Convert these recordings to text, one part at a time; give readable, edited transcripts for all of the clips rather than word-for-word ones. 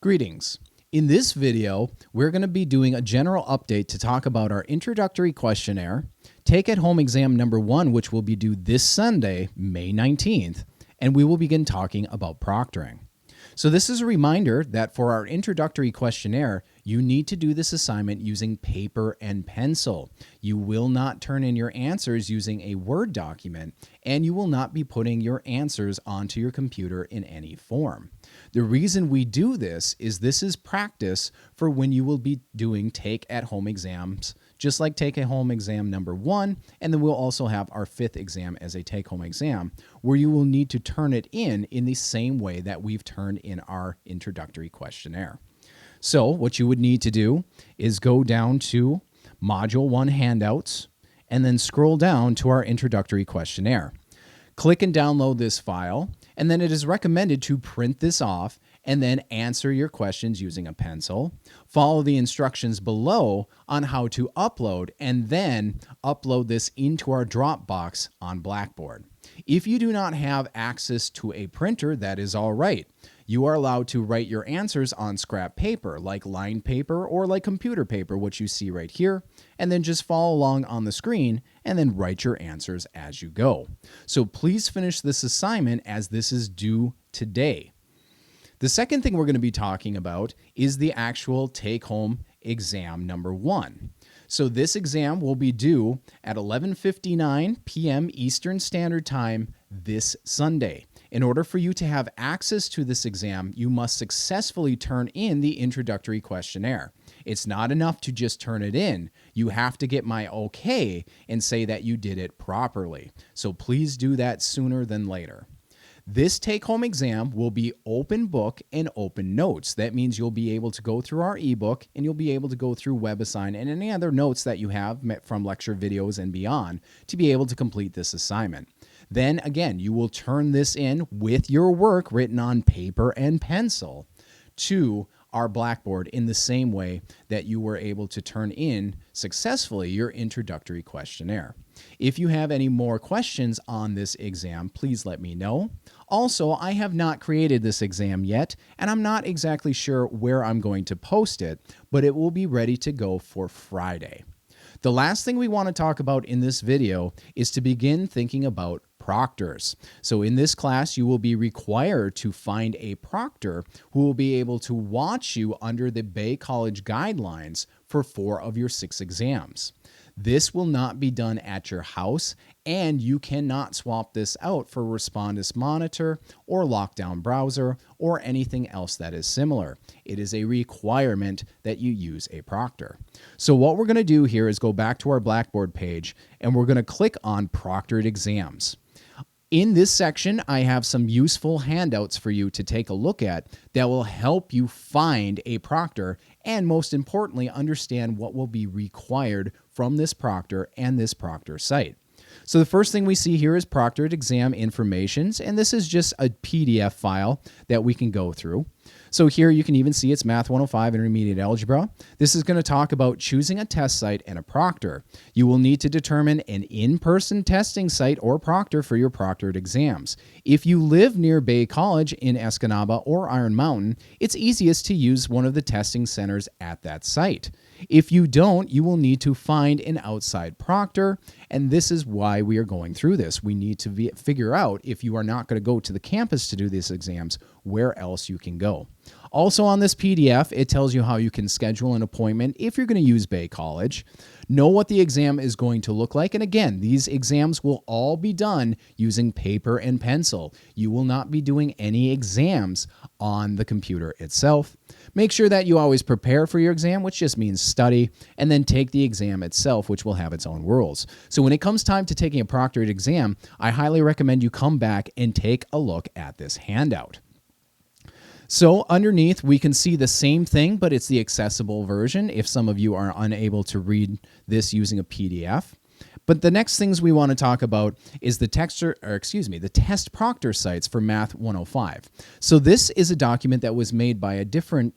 Greetings. In this video, we're going to be doing a general update to talk about our introductory questionnaire, take-at-home exam number 1, which will be due this Sunday, May 19th, and we will begin talking about proctoring. So this is a reminder that for our introductory questionnaire, you need to do this assignment using paper and pencil. You will not turn in your answers using a Word document, and you will not be putting your answers onto your computer in any form. The reason we do this is practice for when you will be doing take-at-home exams, just like take-at-home exam number 1, and then we'll also have our 5th exam as a take-home exam, where you will need to turn it in the same way that we've turned in our introductory questionnaire. So what you would need to do is go down to Module 1 Handouts, and then scroll down to our introductory questionnaire. Click and download this file, and then it is recommended to print this off and then answer your questions using a pencil. Follow the instructions below on how to upload, and then upload this into our Dropbox on Blackboard. If you do not have access to a printer, that is all right. You are allowed to write your answers on scrap paper, like lined paper or like computer paper, which you see right here, and then just follow along on the screen and then write your answers as you go. So please finish this assignment as this is due today. The second thing we're going to be talking about is the actual take-home exam number 1. So this exam will be due at 11:59 p.m. Eastern Standard Time this Sunday. In order for you to have access to this exam, you must successfully turn in the introductory questionnaire. It's not enough to just turn it in. You have to get my okay and say that you did it properly. So please do that sooner than later. This take-home exam will be open book and open notes. That means you'll be able to go through our ebook, and you'll be able to go through WebAssign and any other notes that you have from lecture videos and beyond to be able to complete this assignment. Then again, you will turn this in with your work written on paper and pencil to our Blackboard in the same way that you were able to turn in successfully your introductory questionnaire. If you have any more questions on this exam, please let me know. Also, I have not created this exam yet, and I'm not exactly sure where I'm going to post it, but it will be ready to go for Friday. The last thing we want to talk about in this video is to begin thinking about proctors. So in this class, you will be required to find a proctor who will be able to watch you under the Bay College guidelines for 4 of your 6 exams. This will not be done at your house, and you cannot swap this out for Respondus Monitor or Lockdown Browser or anything else that is similar. It is a requirement that you use a proctor. So what we're going to do here is go back to our Blackboard page, and we're going to click on Proctored Exams. In this section, I have some useful handouts for you to take a look at that will help you find a proctor and, most importantly, understand what will be required from this proctor and this proctor site. So the first thing we see here is proctored exam informations, and this is just a PDF file that we can go through. So here you can even see it's Math 105 Intermediate Algebra. This is going to talk about choosing a test site and a proctor. You will need to determine an in-person testing site or proctor for your proctored exams. If you live near Bay College in Escanaba or Iron Mountain, it's easiest to use one of the testing centers at that site. If you don't, you will need to find an outside proctor, and this is why we are going through this. We need to figure out, if you are not going to go to the campus to do these exams, where else you can go. Also on this PDF, it tells you how you can schedule an appointment if you're going to use Bay College. Know what the exam is going to look like. And again, these exams will all be done using paper and pencil. You will not be doing any exams on the computer itself. Make sure that you always prepare for your exam, which just means study, and then take the exam itself, which will have its own rules. So when it comes time to taking a proctored exam, I highly recommend you come back and take a look at this handout. So underneath, we can see the same thing, but it's the accessible version if some of you are unable to read this using a PDF. But the next things we want to talk about is the test proctor sites for Math 105. So this is a document that was made by a different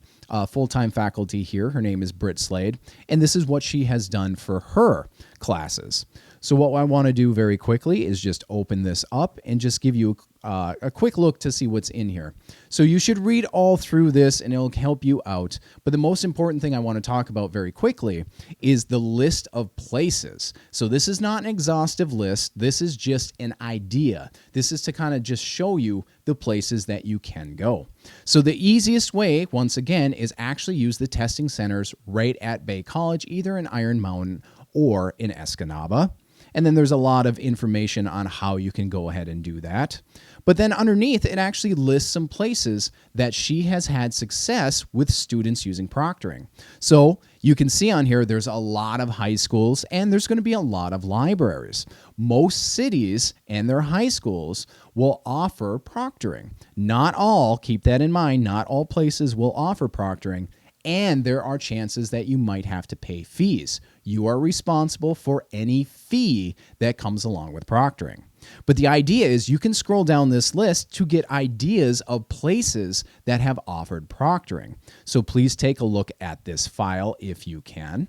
full-time faculty here. Her name is Britt Slade, and this is what she has done for her classes. So what I want to do very quickly is just open this up and just give you a quick look to see what's in here. So you should read all through this and it'll help you out. But the most important thing I want to talk about very quickly is the list of places. So this is not an exhaustive list. This is just an idea. This is to kind of just show you the places that you can go. So the easiest way, once again, is actually use the testing centers right at Bay College, either in Iron Mountain or in Escanaba. And then there's a lot of information on how you can go ahead and do that. But then underneath, it actually lists some places that she has had success with students using proctoring. So you can see on here, there's a lot of high schools and there's going to be a lot of libraries. Most cities and their high schools will offer proctoring. Not all, keep that in mind, not all places will offer proctoring. And there are chances that you might have to pay fees. You are responsible for any fee that comes along with proctoring. But the idea is you can scroll down this list to get ideas of places that have offered proctoring. So please take a look at this file if you can.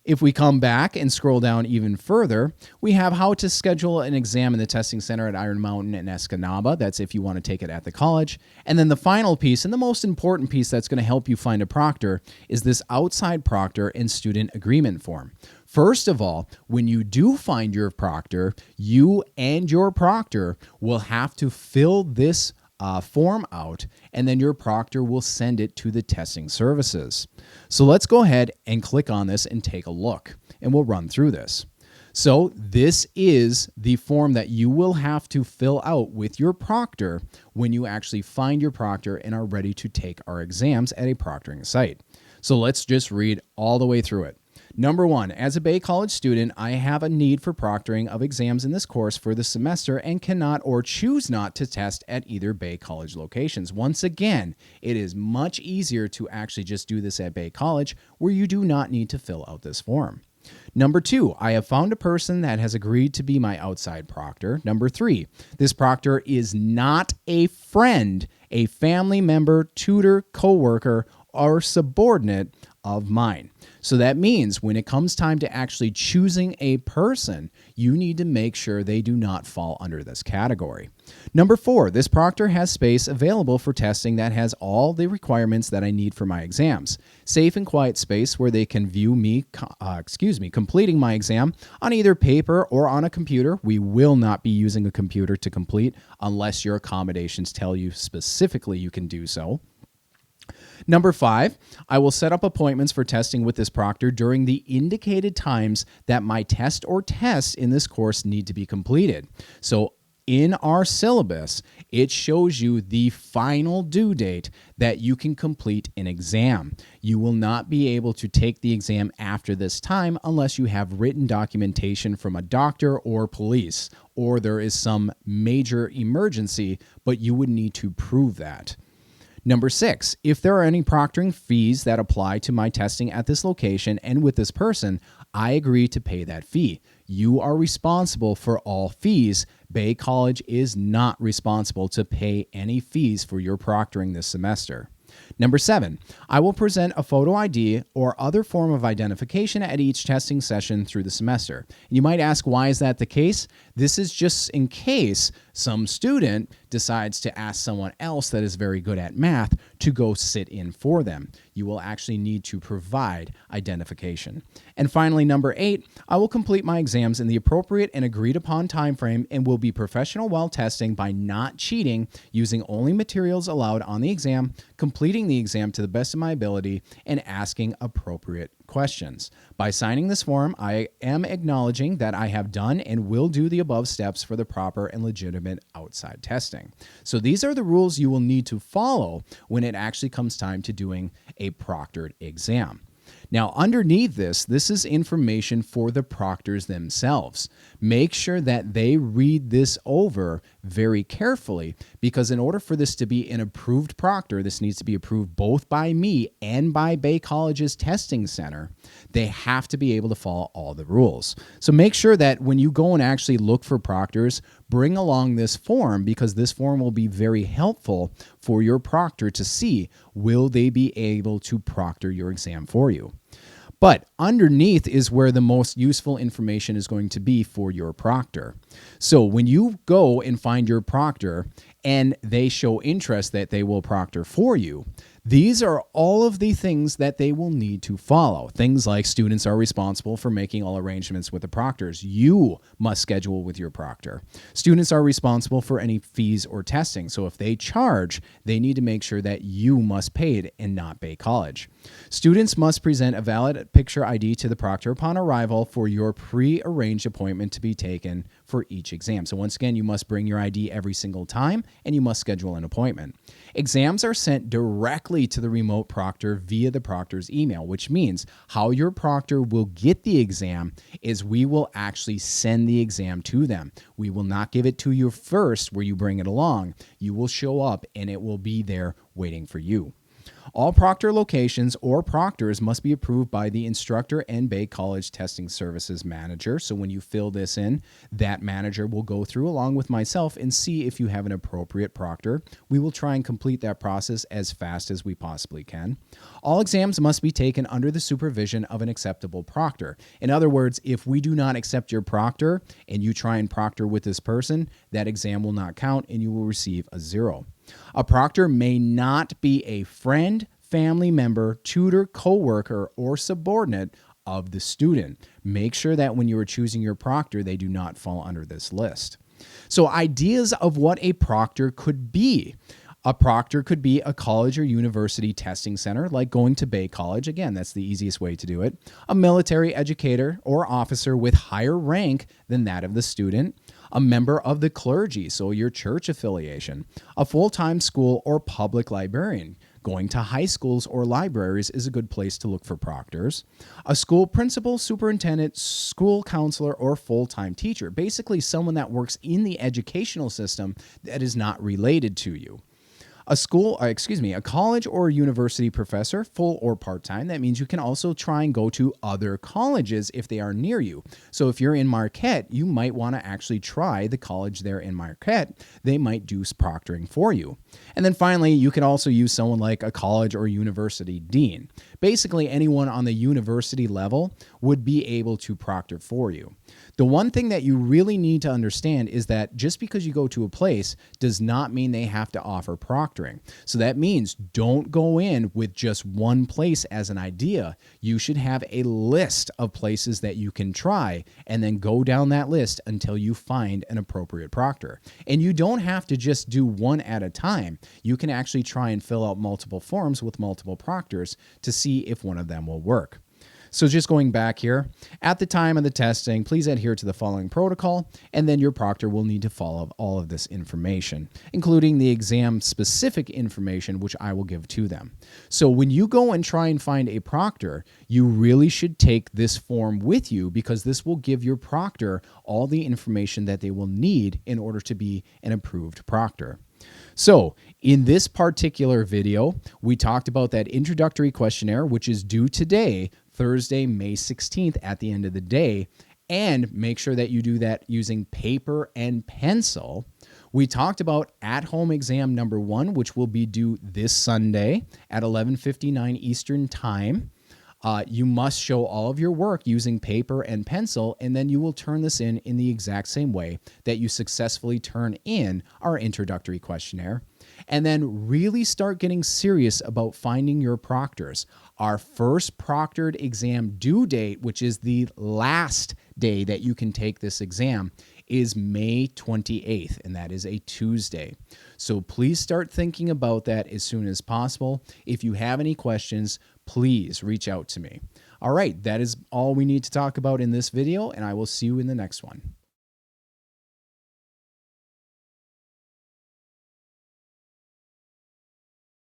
If we come back and scroll down even further, we have how to schedule an exam in the testing center at Iron Mountain and Escanaba. That's if you want to take it at the college. And then the final piece, and the most important piece that's going to help you find a proctor, is this outside proctor and student agreement form. First of all, when you do find your proctor, you and your proctor will have to fill this form out, and then your proctor will send it to the testing services. So let's go ahead and click on this and take a look, and we'll run through this. So this is the form that you will have to fill out with your proctor when you actually find your proctor and are ready to take our exams at a proctoring site. So let's just read all the way through it. Number 1, as a Bay College student, I have a need for proctoring of exams in this course for the semester and cannot or choose not to test at either Bay College locations. Once again, it is much easier to actually just do this at Bay College where you do not need to fill out this form. Number 2, I have found a person that has agreed to be my outside proctor. Number 3, this proctor is not a friend, a family member, tutor, coworker, or subordinate of mine. So that means when it comes time to actually choosing a person, you need to make sure they do not fall under this category. Number 4, this proctor has space available for testing that has all the requirements that I need for my exams. Safe and quiet space where they can view me, completing my exam on either paper or on a computer. We will not be using a computer to complete unless your accommodations tell you specifically you can do so. Number 5, I will set up appointments for testing with this proctor during the indicated times that my test or tests in this course need to be completed. So in our syllabus, it shows you the final due date that you can complete an exam. You will not be able to take the exam after this time unless you have written documentation from a doctor or police, or there is some major emergency, but you would need to prove that. Number 6, if there are any proctoring fees that apply to my testing at this location and with this person, I agree to pay that fee. You are responsible for all fees. Bay College is not responsible to pay any fees for your proctoring this semester. Number 7, I will present a photo ID or other form of identification at each testing session through the semester. You might ask, why is that the case? This is just in case some student decides to ask someone else that is very good at math to go sit in for them. You will actually need to provide identification. And finally, number 8, I will complete my exams in the appropriate and agreed upon time frame and will be professional while testing by not cheating, using only materials allowed on the exam, completing the exam to the best of my ability, and asking appropriate questions. By signing this form, I am acknowledging that I have done and will do the above steps for the proper and legitimate outside testing. So these are the rules you will need to follow when it actually comes time to doing a proctored exam. Now, underneath this is information for the proctors themselves. Make sure that they read this over very carefully, because in order for this to be an approved proctor, this needs to be approved both by me and by Bay College's testing center. They have to be able to follow all the rules. So make sure that when you go and actually look for proctors, bring along this form, because this form will be very helpful for your proctor to see, will they be able to proctor your exam for you. But underneath is where the most useful information is going to be for your proctor. So when you go and find your proctor and they show interest that they will proctor for you, these are all of the things that they will need to follow. Things like students are responsible for making all arrangements with the proctors. You must schedule with your proctor. Students are responsible for any fees or testing. So if they charge, they need to make sure that you must pay it and not Bay College. Students must present a valid picture ID to the proctor upon arrival for your pre-arranged appointment to be taken for each exam. So once again, you must bring your ID every single time and you must schedule an appointment. Exams are sent directly to the remote proctor via the proctor's email, which means how your proctor will get the exam is we will actually send the exam to them. We will not give it to you first where you bring it along. You will show up and it will be there waiting for you. All proctor locations or proctors must be approved by the instructor and Bay College Testing Services manager. So when you fill this in, that manager will go through along with myself and see if you have an appropriate proctor. We will try and complete that process as fast as we possibly can. All exams must be taken under the supervision of an acceptable proctor. In other words, if we do not accept your proctor and you try and proctor with this person, that exam will not count and you will receive a 0. A proctor may not be a friend, family member, tutor, coworker, or subordinate of the student. Make sure that when you are choosing your proctor, they do not fall under this list. So ideas of what a proctor could be. A proctor could be a college or university testing center, like going to Bay College. Again, that's the easiest way to do it. A military educator or officer with higher rank than that of the student. A member of the clergy, so your church affiliation. A full-time school or public librarian. Going to high schools or libraries is a good place to look for proctors. A school principal, superintendent, school counselor, or full-time teacher. Basically, someone that works in the educational system that is not related to you. A college or university professor, full or part-time. That means you can also try and go to other colleges if they are near you. So if you're in Marquette, you might want to actually try the college there in Marquette. They might do proctoring for you. And then finally, you can also use someone like a college or university dean. Basically, anyone on the university level would be able to proctor for you. The one thing that you really need to understand is that just because you go to a place does not mean they have to offer proctoring. So that means don't go in with just one place as an idea. You should have a list of places that you can try and then go down that list until you find an appropriate proctor. And you don't have to just do one at a time. You can actually try and fill out multiple forms with multiple proctors to see if one of them will work. So just going back here, at the time of the testing, please adhere to the following protocol, and then your proctor will need to follow all of this information, including the exam-specific information, which I will give to them. So when you go and try and find a proctor, you really should take this form with you because this will give your proctor all the information that they will need in order to be an approved proctor. So in this particular video, we talked about that introductory questionnaire, which is due today, Thursday, May 16th at the end of the day, and make sure that you do that using paper and pencil. We talked about at-home exam number 1, which will be due this Sunday at 11:59 Eastern Time. You must show all of your work using paper and pencil, and then you will turn this in the exact same way that you successfully turn in our introductory questionnaire. And then really start getting serious about finding your proctors. Our first proctored exam due date, which is the last day that you can take this exam, is May 28th, and that is a Tuesday. So please start thinking about that as soon as possible. If you have any questions, please reach out to me. All right, that is all we need to talk about in this video, and I will see you in the next one.